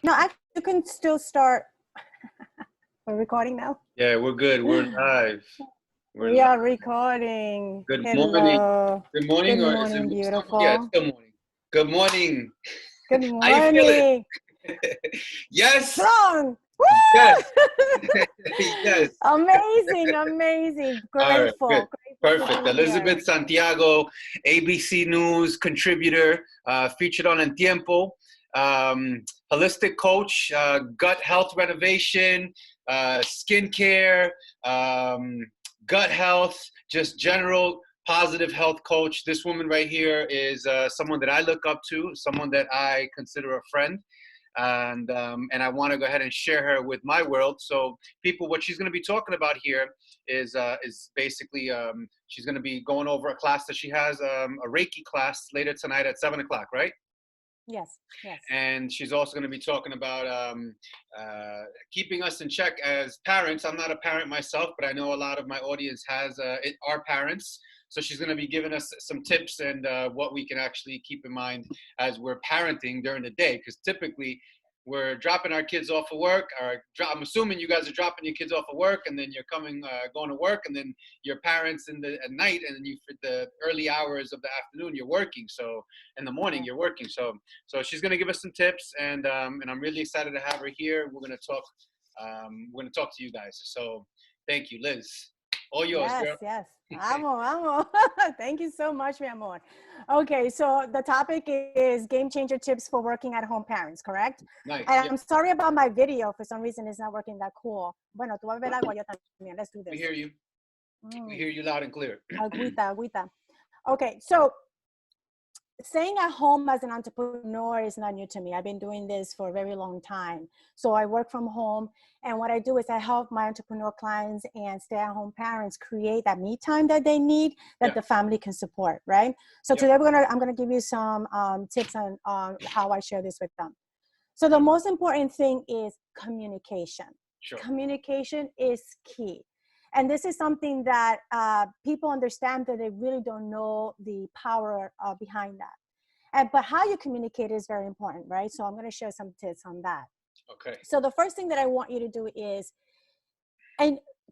No, actually, you can still start. We're recording now? Yeah, we're good. We're live. We are recording. Good morning. Hello. Good morning, Good or is morning, it beautiful. Yeah, it's still morning. Good morning. Good How you morning. Yes. Strong. Woo! Yes. Yes. Amazing, amazing. All right, Grateful. good. Grateful to Perfect. be Elizabeth here. Santiago, ABC News contributor, featured on Tiempo, holistic coach, gut health renovation, skincare, gut health, just general positive health coach. This woman right here is someone that I look up to, someone that I consider a friend. And I want to go ahead and share her with my world. So people, what she's going to be talking about here is basically she's going to be going over a class that she has, a Reiki class later tonight at 7 o'clock, right? Yes, yes. And she's also going to be talking about keeping us in check as parents. I'm not a parent myself, but I know a lot of my audience are parents. So she's going to be giving us some tips and what we can actually keep in mind as we're parenting during the day. Because typically we're dropping our kids off of work. I'm assuming you guys are dropping your kids off of work, and then you're going to work, and then your parents at night, and then for the early hours of the afternoon, you're working. So in the morning, you're working. So she's going to give us some tips, and I'm really excited to have her here. We're going to talk. We're going to talk to you guys. So thank you, Liz. All yours, yes, girl. Yes. Amo. Thank you so much, mi amor. Okay, so the topic is game changer tips for working at home parents, correct? Nice. And I'm sorry about my video. For some reason, it's not working that cool. Bueno, tú vas a ver algo, yo también. Let's do this. We hear you. We hear you loud and clear. Agüita. Okay, so staying at home as an entrepreneur is not new to me. I've been doing this for a very long time. So I work from home, and what I do is I help my entrepreneur clients and stay-at-home parents create that me time that they need, that the family can support, right? So today I'm gonna give you some tips on how I share this with them. So the most important thing is communication. Sure. Communication is key. And this is something that people understand that they really don't know the power behind that. But how you communicate is very important, right? So I'm going to share some tips on that. Okay. So the first thing that I want you to do is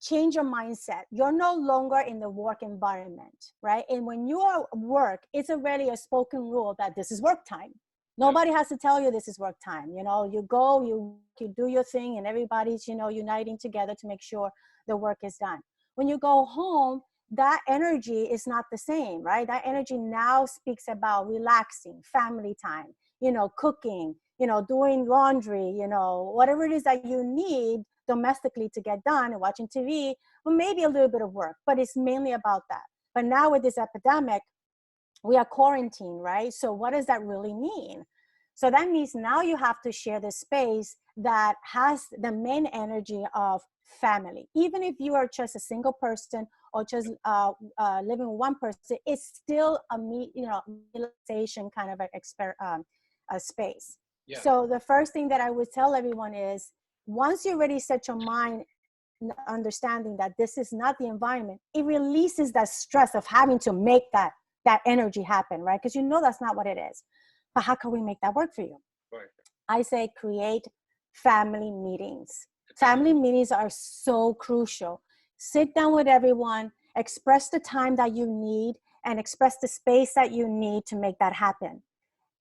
change your mindset. You're no longer in the work environment, right? And when you are at work, it's already a spoken rule that this is work time. Nobody has to tell you this is work time. You know, you go, you do your thing, and everybody's, uniting together to make sure the work is done. When you go home, that energy is not the same, right? That energy now speaks about relaxing, family time, cooking, doing laundry, whatever it is that you need domestically to get done, and watching TV, well, maybe a little bit of work, but it's mainly about that. But now with this epidemic, we are quarantined, right? So what does that really mean? So that means now you have to share the space that has the main energy of family. Even if you are just a single person or just living with one person, it's still a relaxation kind of a space. Yeah. So the first thing that I would tell everyone is, once you already set your mind understanding that this is not the environment, it releases that stress of having to make that energy happen, right? Because that's not what it is. But how can we make that work for you? Right. I say create family meetings. Family meetings are so crucial. Sit down with everyone, express the time that you need, and express the space that you need to make that happen.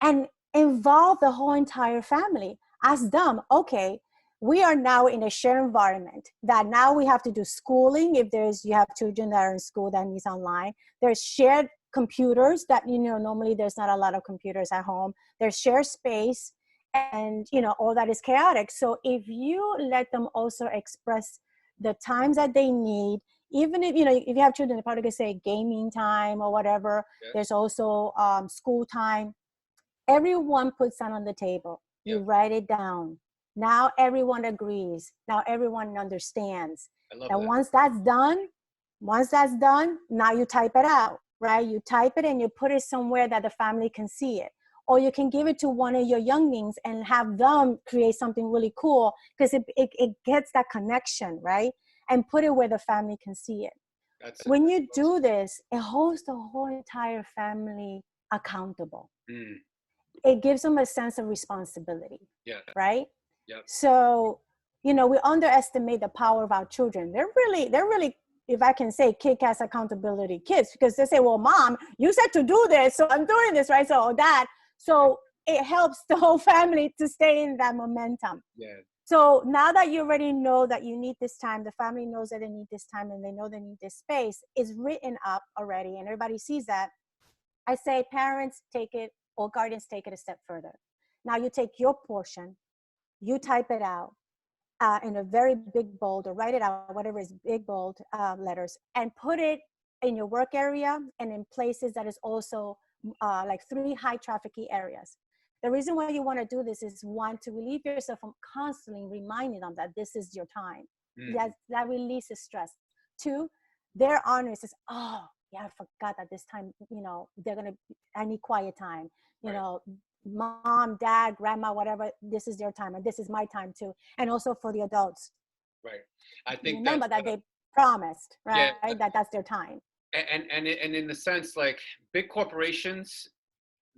And involve the whole entire family. Ask them, okay, we are now in a shared environment that now we have to do schooling. If you have children that are in school that needs online, there's shared computers that, normally there's not a lot of computers at home. There's shared space, and, all that is chaotic. So if you let them also express the times that they need, even if, if you have children, they probably could say gaming time or whatever. Yeah. There's also school time. Everyone puts that on the table. You write it down. Now everyone agrees. Now everyone understands. And once that's done, now you type it out, right? You type it and you put it somewhere that the family can see it. Or you can give it to one of your younglings and have them create something really cool, because it gets that connection, right? And put it where the family can see it. When you do this, it holds the whole entire family accountable. It gives them a sense of responsibility, right? Yep. So, you know, we underestimate the power of our children. They're really, if I can say, kick-ass accountability kids, because they say, well, mom, you said to do this, so I'm doing this, right? So that, so it helps the whole family to stay in that momentum. Yeah. So now that you already know that you need this time, the family knows that they need this time and they know they need this space, it's written up already and everybody sees that. I say parents take it, or guardians take it a step further. Now you take your portion, you type it out in a very big bold, or write it out, whatever is big bold letters, and put it in your work area and in places that is also like 3 high traffic areas. The reason why you want to do this is, one, to relieve yourself from constantly reminding them that this is your time. That releases stress. 2, their honest is, oh yeah, I forgot that this time, you know, I need quiet time, you know, mom, dad, grandma, whatever, this is their time and this is my time too. And also for the adults, Right. I think remember that they promised, right? Yeah. That's their time. And in the sense, like, big corporations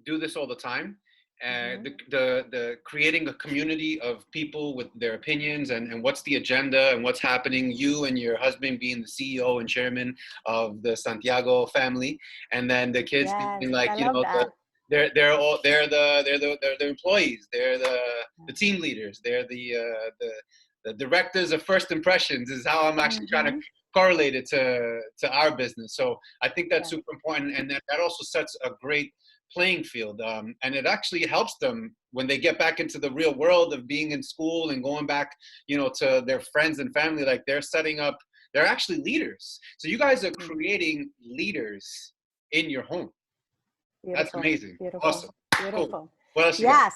do this all the time. The creating a community of people with their opinions and what's the agenda and what's happening. You and your husband being the CEO and chairman of the Santiago family, and then the kids being like, you know, they're the employees. They're the team leaders. They're the directors of first impressions. Is how I'm actually trying to correlate it to our business. So I think that's super important, and that also sets a great playing field, and it actually helps them when they get back into the real world of being in school and going back, you know, to their friends and family. Like, they're actually leaders. So you guys are creating leaders in your home. Beautiful. That's amazing. Beautiful. Awesome. Beautiful. Cool. What else you got?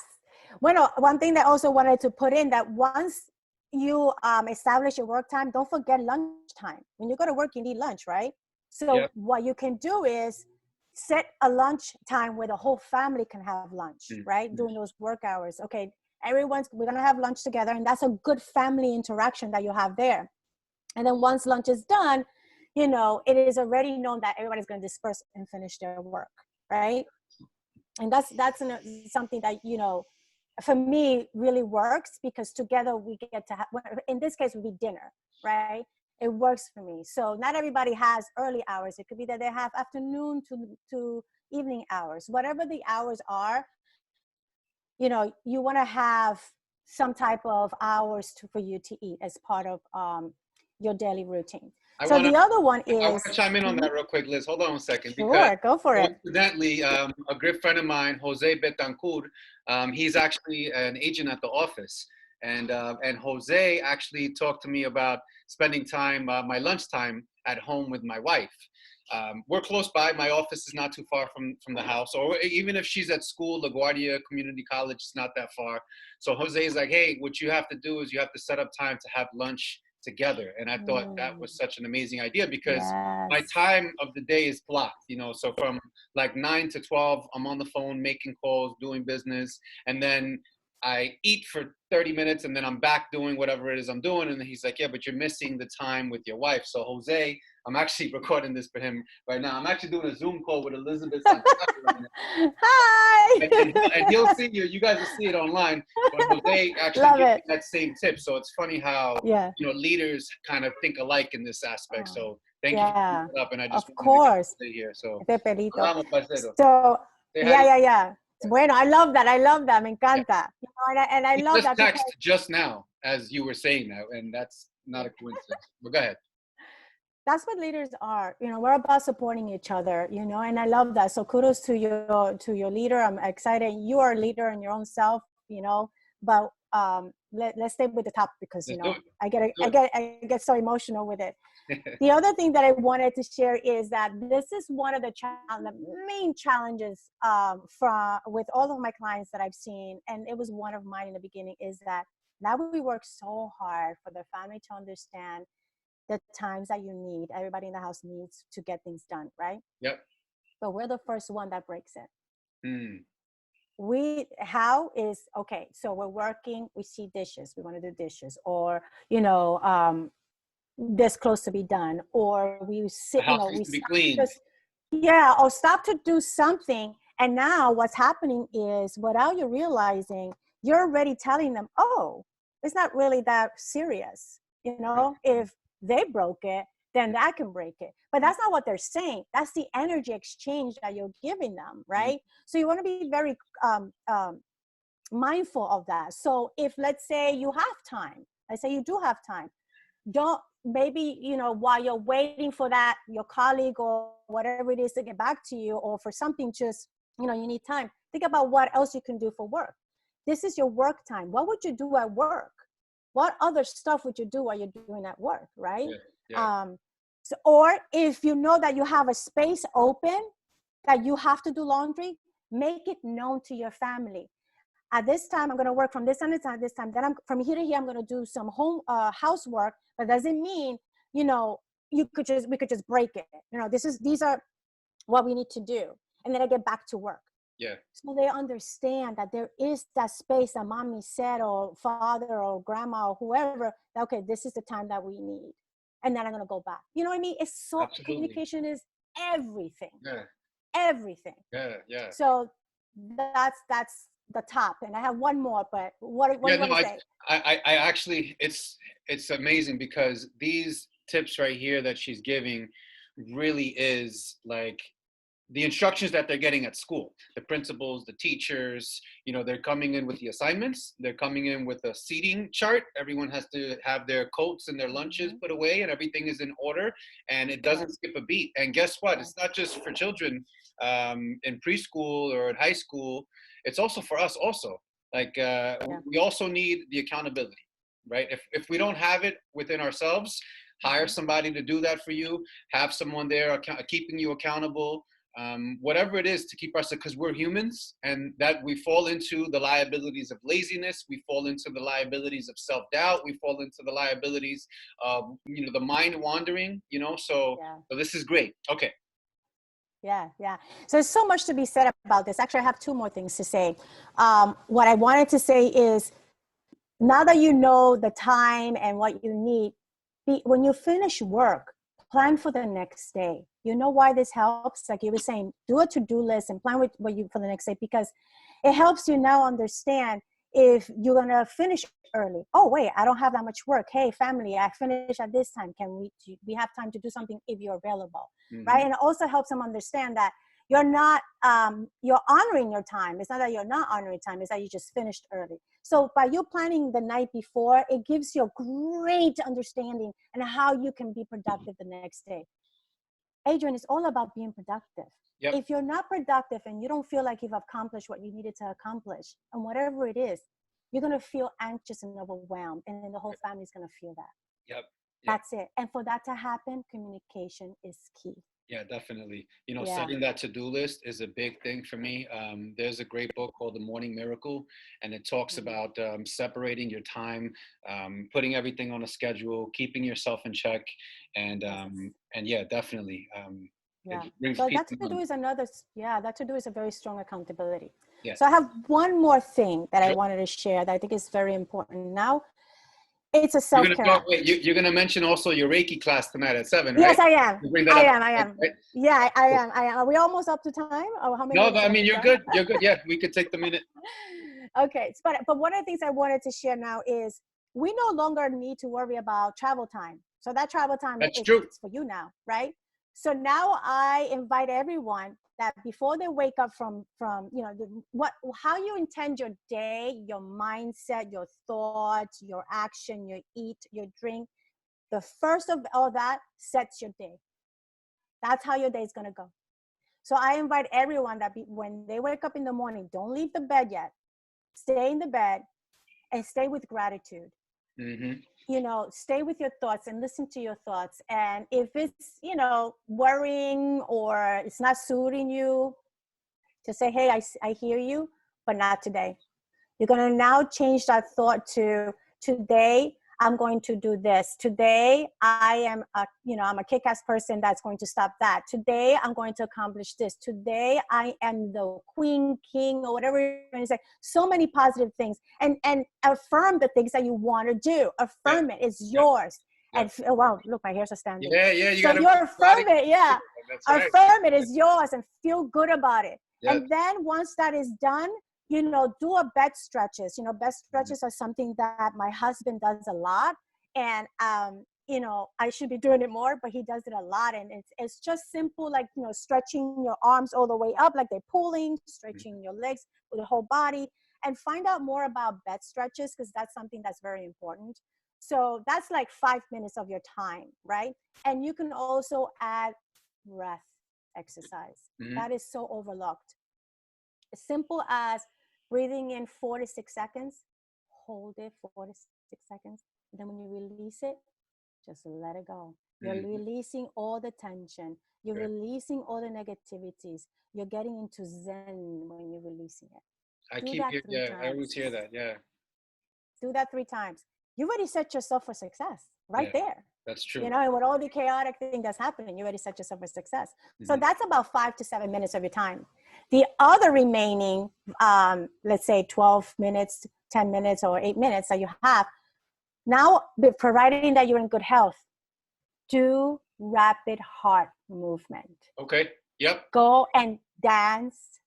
Well, one thing that I also wanted to put in, that once you establish your work time, don't forget lunch time. When you go to work, you need lunch, right? So what you can do is set a lunch time where the whole family can have lunch, right? During those work hours. Okay, we're going to have lunch together, and that's a good family interaction that you have there. And then once lunch is done, you know, it is already known that everybody's going to disperse and finish their work, right? And that's something that, you know, for me really works, because together we get to have, in this case, would be dinner, right? It works for me. So not everybody has early hours. It could be that they have afternoon to evening hours. Whatever the hours are, you know, you want to have some type of hours for you to eat as part of your daily routine. The other one is... I want to chime in on that real quick, Liz. Hold on a second. Sure, go for it. Coincidentally, a good friend of mine, Jose Betancourt, he's actually an agent at the office. And Jose actually talked to me about spending time, my lunchtime at home with my wife. We're close by. My office is not too far from the house. Or even if she's at school, LaGuardia Community College is not that far. So Jose is like, hey, what you have to do is you have to set up time to have lunch together. And I thought that was such an amazing idea, because my time of the day is blocked, you know. So from like 9 to 12, I'm on the phone making calls, doing business, and then I eat for 30 minutes and then I'm back doing whatever it is I'm doing. And he's like, yeah, but you're missing the time with your wife. So Jose, I'm actually recording this for him right now. I'm actually doing a Zoom call with Elizabeth. Hi. And he'll see you. You guys will see it online. But Jose actually gives me that same tip. So it's funny how, you know, leaders kind of think alike in this aspect. So thank you for bringing it up. And I just wanted to stay here. So, so yeah. Bueno, I love that. Me encanta. You know, and I love that. Text just now as you were saying that, and that's not a coincidence. But go ahead. That's what leaders are. You know, we're about supporting each other. You know, and I love that. So kudos to your leader. I'm excited. You are a leader in your own self. You know, but let's stay with the topic, because you know I get so emotional with it. The other thing that I wanted to share is that this is one of the main challenges with all of my clients that I've seen, and it was one of mine in the beginning, is that now we work so hard for the family to understand the times that you need, everybody in the house needs to get things done, right? Yep. But we're the first one that breaks it. Okay, so we're working, we see dishes, we want to do dishes, or, you know, this close to be done, or we sit, you know, we to be cleaned. Or stop to do something. And now what's happening is, without you realizing, you're already telling them, oh, it's not really that serious. If they broke it, then that can break it. But that's not what they're saying. That's the energy exchange that you're giving them, right? So you want to be very mindful of that. So if, let's say you have time, let's say you do have time, don't, maybe, while you're waiting for that, your colleague or whatever it is to get back to you, or for something, just, you need time. Think about what else you can do for work. This is your work time. What would you do at work? What other stuff would you do while you're doing at work, right? So, or if you know that you have a space open that you have to do laundry, make it known to your family. At this time, I'm going to work from this time to this time. Then from here to here, I'm going to do some housework. But doesn't mean, we could just break it. These are what we need to do. And then I get back to work. Yeah. So they understand that there is that space that mommy said, or father or grandma or whoever, that, okay, this is the time that we need. And then I'm going to go back. You know what I mean? It's so, absolutely. Communication is everything. Yeah. Everything. Yeah. So that's the top. And I have one more, but what do you want to say? I actually, it's amazing, because these tips right here that she's giving really is like the instructions that they're getting at school. The principals, the teachers, they're coming in with the assignments. They're coming in with a seating chart. Everyone has to have their coats and their lunches put away, and everything is in order, and it doesn't skip a beat. And guess what? It's not just for children in preschool or in high school. It's also for us also. Like, we also need the accountability, right? If we don't have it within ourselves, hire somebody to do that for you. Have someone there keeping you accountable. Whatever it is to keep us, because we're humans, and that we fall into the liabilities of laziness. We fall into the liabilities of self-doubt. We fall into the liabilities of, the mind wandering, so this is great. Okay. Yeah. So there's so much to be said about this. Actually, I have two more things to say. What I wanted to say is, now that you know the time and what you need, when you finish work, plan for the next day. You know why this helps? Like you were saying, do a to-do list and plan for the next day, because it helps you now understand if you're going to finish early. Oh, wait, I don't have that much work. Hey, family, I finish at this time. We have time to do something if you're available, right? And it also helps them understand that you're not, you're honoring your time. It's not that you're not honoring time. It's that you just finished early. So by you planning the night before, it gives you a great understanding and how you can be productive the next day. Adrian, it's all about being productive. Yep. If you're not productive and you don't feel like you've accomplished what you needed to accomplish, and whatever it is, you're going to feel anxious and overwhelmed, and then the whole family's going to feel that. Yep. That's it. And for that to happen, communication is key. Yeah, definitely. Setting that to-do list is a big thing for me. There's a great book called The Morning Miracle, and it talks about separating your time, putting everything on a schedule, keeping yourself in check, and yeah, definitely. So that to do is that to do is a very strong accountability. Yeah. So I have one more thing that I wanted to share that I think is very important now. It's a self-care. You're going to mention also your Reiki class tonight at 7, right? Yes, I am. I am. Right? Yeah, I am. Are we almost up to time? Or how many? No, but I mean, you're good. You're good. Yeah, we could take the minute. Okay. But one of the things I wanted to share now is we no longer need to worry about travel time. So that travel time is for you now, right? So now I invite everyone that before they wake up from how you intend your day, your mindset, your thoughts, your action, your eat, your drink, the first of all that sets your day. That's how your day is going to go. So I invite everyone that when they wake up in the morning, don't leave the bed yet. Stay in the bed and stay with gratitude. Stay with your thoughts and listen to your thoughts. And if it's, worrying or it's not suiting you, just say, hey, I hear you, but not today. You're going to now change that thought to, today, I'm going to do this. Today, I'm a kick-ass person that's going to stop that. Today, I'm going to accomplish this. Today, I am the queen, king, or whatever you're going to say. So many positive things. And affirm the things that you want to do. Affirm it. It's yours. And wow, look, my hair's standing. Yeah. So you're affirm it. Yeah. That's right. Affirm it is yours and feel good about it. Yep. And then once that is done, you know, do a bed stretches. You know, bed stretches are something that my husband does a lot. And, you know, I should be doing it more, but he does it a lot. And it's just simple, like, you know, stretching your arms all the way up, like they're pulling, stretching your legs with the whole body, and find out more about bed stretches, because that's something that's very important. So that's like 5 minutes of your time, right? And you can also add breath exercise. Mm-hmm. That is so overlooked. As simple as breathing in 4 to 6 seconds, hold it 4 to 6 seconds. And then when you release it, just let it go. You're releasing all the tension. You're releasing all the negativities. You're getting into Zen when you're releasing it. I always hear that. Yeah. Do that 3 times. You already set yourself for success right there. That's true. You know, and with all the chaotic thing that's happening, you already set yourself for success. So that's about 5 to 7 minutes of your time. The other remaining, let's say 12 minutes, 10 minutes, or 8 minutes that you have, now, providing that you're in good health, do rapid heart movement. Okay. Yep. Go and dance.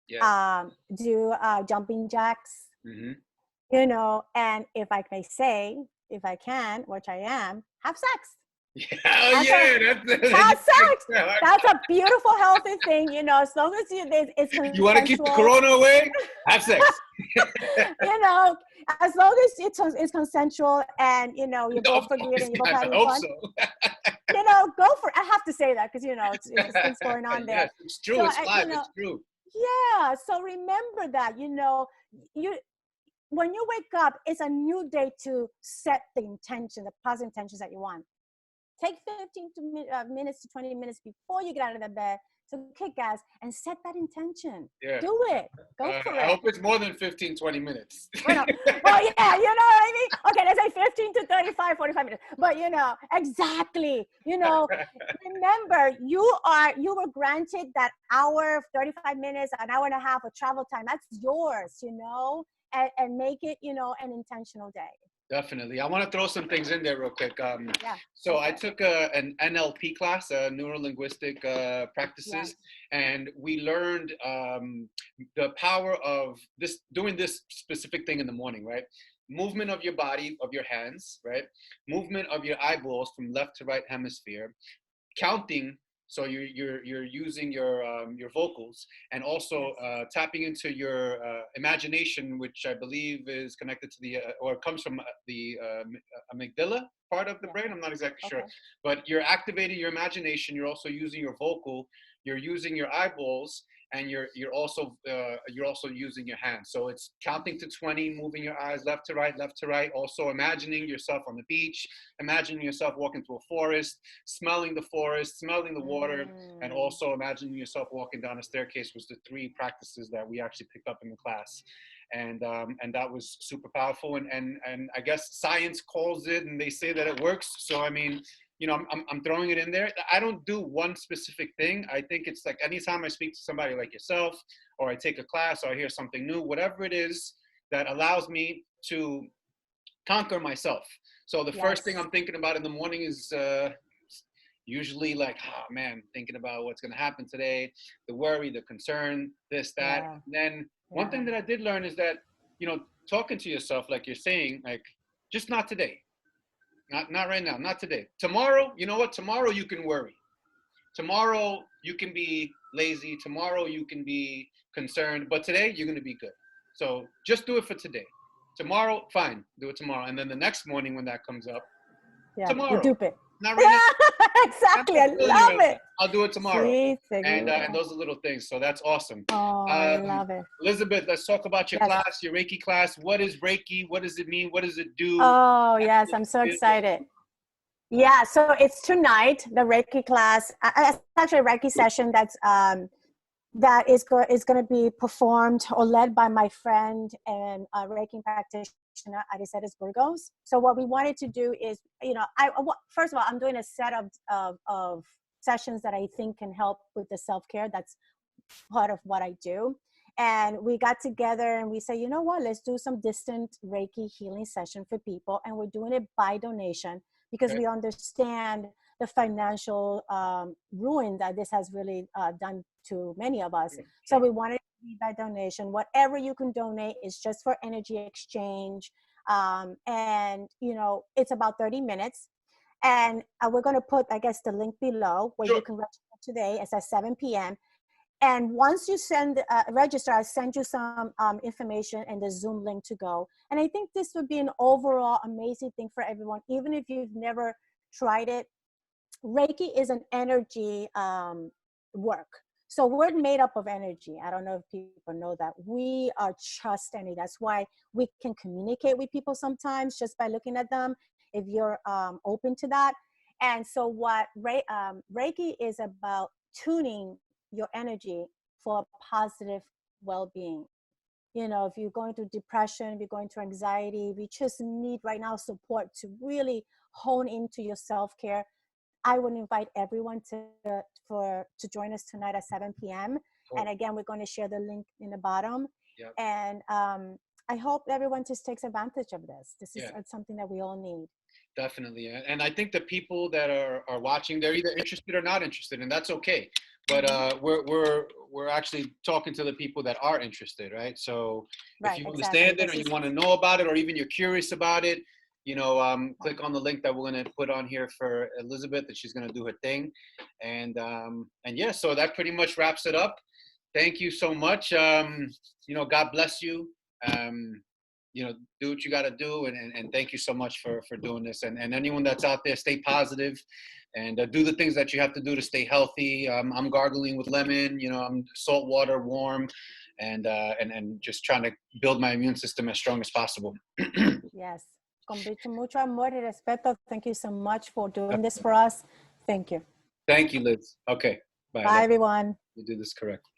Yeah. Do jumping jacks. You know, and if I may say, if I can, which I am, have sex. Have sex. That's a beautiful, healthy thing. You know, as long as it's consensual. You want to keep the corona away? Have sex. You know, as long as it's consensual, and you know you both agree and you're both having fun. So. You know, go for it. I have to say that because you know it's things going on there. Yes, it's true. So, it's live. You know, it's true. Yeah. So remember that. You know, when you wake up, it's a new day to set the intention, the positive intentions that you want. Take 15 minutes to 20 minutes before you get out of the bed to kick ass and set that intention. Yeah. Do it. Go for it. I hope it's more than 15, 20 minutes. Well, yeah, you know what I mean? Okay, let's say 15 to 35, 45 minutes. But, you know, exactly. You know, remember, you were granted that hour, 35 minutes, an hour and a half of travel time. That's yours, you know, and make it, you know, an intentional day. Definitely. I want to throw some things in there real quick. So I took an NLP class, neuro-linguistic practices, and we learned the power of doing this specific thing in the morning, right? Movement of your body, of your hands, right? Movement of your eyeballs from left to right hemisphere, counting. So you're using your vocals, and also tapping into your imagination, which I believe is connected to or comes from the amygdala part of the brain. I'm not exactly sure, but you're activating your imagination. You're also using your vocal. You're using your eyeballs, and you're also using your hands. So it's counting to 20, moving your eyes left to right, also imagining yourself on the beach, imagining yourself walking through a forest, smelling the forest, smelling the water, and also imagining yourself walking down a staircase was the 3 practices that we actually picked up in the class. And that was super powerful, and I guess science calls it, and they say that it works. So I mean, you know, I'm throwing it in there. I don't do one specific thing. I think it's like anytime I speak to somebody like yourself, or I take a class, or I hear something new, whatever it is that allows me to conquer myself. So the first thing I'm thinking about in the morning is usually like, oh man, thinking about what's going to happen today, the worry, the concern, this, that. And then one thing that I did learn is that, you know, talking to yourself, like you're saying, like, just not today. Not right now, not today. Tomorrow, you know what? Tomorrow you can worry. Tomorrow you can be lazy. Tomorrow you can be concerned. But today you're going to be good. So just do it for today. Tomorrow, fine, do it tomorrow. And then the next morning when that comes up, tomorrow. You dupe it. Not right now. Exactly. I love it. I'll do it tomorrow. And those are little things. So that's awesome. Oh, I love it. Elizabeth, let's talk about your class, your Reiki class. What is Reiki? What does it mean? What does it do? Oh, yes. I'm so excited. Yeah. So it's tonight, the Reiki class. It's actually a Reiki session that is going to be performed or led by my friend and Reiki practitioner, Aricedes Burgos. So what we wanted to do is, you know, first of all, I'm doing a set of sessions that I think can help with the self-care. That's part of what I do. And we got together and we said, you know what, let's do some distant Reiki healing session for people. And we're doing it by donation because we understand the financial ruin that this has really done to many of us. So we wanted to need that donation. Whatever you can donate is just for energy exchange. And, you know, it's about 30 minutes. And we're going to put, I guess, the link below where Sure. you can register today. It's at 7 p.m. And once you register, I send you some information and the Zoom link to go. And I think this would be an overall amazing thing for everyone, even if you've never tried it. Reiki is an energy work. So we're made up of energy. I don't know if people know that. We are just energy. That's why we can communicate with people sometimes just by looking at them, if you're open to that. And so what Reiki is about, tuning your energy for positive well-being. You know, if you're going through depression, if you're going through anxiety, if you just need right now support to really hone into your self-care, I would invite everyone to join us tonight at 7 p.m. Cool. And again, we're going to share the link in the bottom. Yep. And I hope everyone just takes advantage of this. This is something that we all need. Definitely. And I think the people that are watching, they're either interested or not interested, and that's okay. But we're actually talking to the people that are interested, right? So if you understand it, or you want to know about it, or even you're curious about it, you know, click on the link that we're going to put on here for Elizabeth, and she's going to do her thing. And yeah, so that pretty much wraps it up. Thank you so much. You know, God bless you. You know, do what you got to do. And thank you so much for doing this. And anyone that's out there, stay positive and do the things that you have to do to stay healthy. I'm gargling with lemon, you know, I'm salt water, warm, and just trying to build my immune system as strong as possible. Yes. Con mucho amor y respeto. Thank you so much for doing this for us. Thank you. Thank you, Liz. Okay. Bye. Bye, everyone. You do this correctly.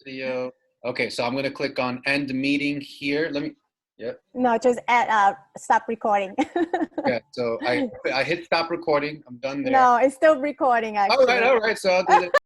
Video. Okay, so I'm going to click on end meeting here. Let me, No, just stop recording. Yeah, so I hit stop recording. I'm done there. No, it's still recording, actually. All right. So I'll do that.